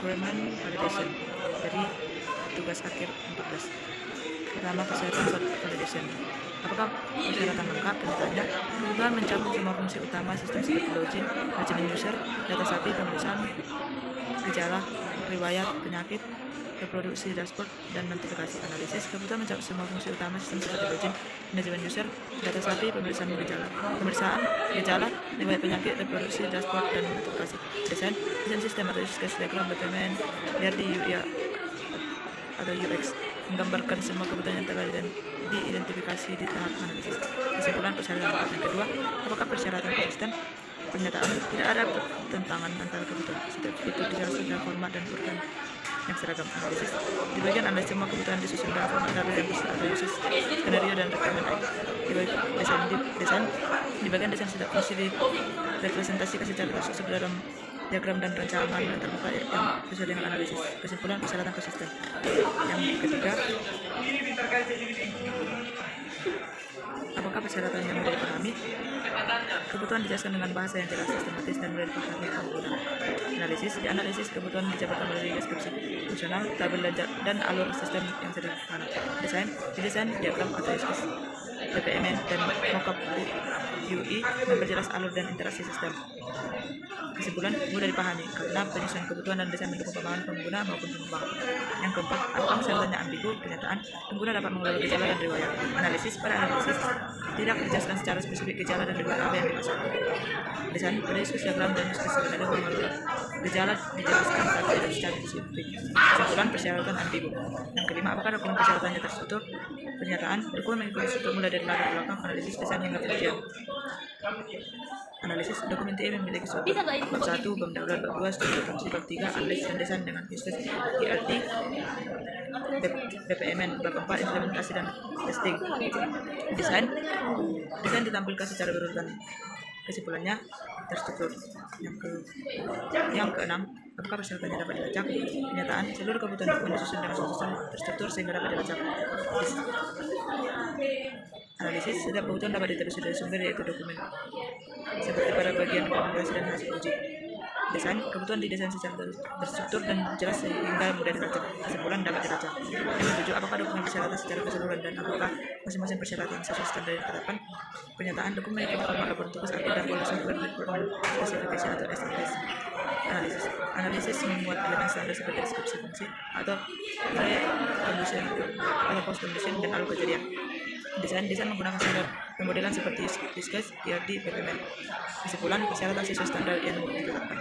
requirement validation dari tugas akhir 14. Pertama, persyaratan validation. Apakah persyaratan lengkap? Tentunya kebutuhan mencakup semua fungsi utama sistem seperti login, manajemen user, data sapi, pemeriksaan gejala, riwayat penyakit, reproduksi dashboard, dan notifikasi analisis. Kebutuhan mencakup semua fungsi utama sistem seperti login, manajemen user, data sapi, pemeriksaan gejala, riwayat penyakit, reproduksi dashboard, dan notifikasi. Desain sistem atau use case diagram BPMN biar di UI atau UX menggambarkan semua kebutuhan yang telah diidentifikasi di tahap analisis. Kesimpulan persyaratan yang kedua, apakah persyaratan konsisten? Pernyataan, tidak ada pertentangan antara kebutuhan. Setiap fitur dijelaskan dalam format dan urutan yang seragam. Analisis, di bagian analisis semua kebutuhan disusun dalam format tabel yang berbasis skenario dan requirement. Di bagian desain setiap fungsi direpresentasikan secara tersusun dalam diagram dan rancangan terbuka yang sesuai dengan analisis. Kesimpulan persyaratan konsisten. Yang ketiga, apakah persyaratan yang mudah dipahami? Kebutuhan dijelaskan dengan bahasa yang jelas, sistematis, dan mudah dipahami pengguna. Analisis, di analisis kebutuhan dijabarkan melalui deskripsi fungsional, tabel dan alur sistem yang sederhana. Desain diagram atau use case BPMN dan mockup UI memperjelas alur dan interaksi sistem. Kesimpulan mudah dipahami karena penyusunan kebutuhan dan desain mendukung pemahaman pengguna maupun pengembang. Yang keempat, apakah persyaratannya ambigu? Pernyataan, pengguna dapat mengelola gejala dan riwayat. Analisis, pada analisis tidak dijelaskan secara spesifik gejala dan riwayat apa yang dimaksud. Desain, pada use case diagram dan use case skenario mengelola gejala dijelaskan tapi tidak secara spesifik. Kesimpulan persyaratan ambigu. Yang kelima, apakah dokumen persyaratannya terstruktur? Pernyataan, dokumen mengikuti struktur mulai dari latar belakang, analisis, desain hingga pengujian. Analisis, dokumen TE memiliki struktur bab 1, bab daulat, bab 2, struktur fungsi, bab 3, analisis dan desain dengan use case ERT, BPMN, bab 4, implementasi dan testing. Desain ditampilkan secara berurutan. Kesimpulannya terstruktur. Yang keenam, apakah persyaratannya dapat dilacak? Pernyataan, seluruh kebutuhan dokumen disusun dengan susun terstruktur sehingga dapat dilacak. Analisis, setiap kebutuhan dapat ditelusuri dari sumber yaitu dokumen seperti pada bagian rekomendasi dan hasil uji. Desain, kebutuhan didesain secara terstruktur dan jelas sehingga mudah dilacak. Kesimpulan dapat dilacak. Yang ketujuh, apakah dokumen persyaratan secara keseluruhan dan apakah masing-masing persyaratan sesuai standar yang ditetapkan? Pernyataan, dokumen itu format laporan tugas akhir dan pola software requirement specification atau SRS. Analisis memuat elemen standar seperti deskripsi fungsi atau condition atau post condition dan alur kejadian. Desain menggunakan standar pemodelan seperti use case, ERD, BPMN. Kesimpulan persyaratan sesuai standar yang ditetapkan.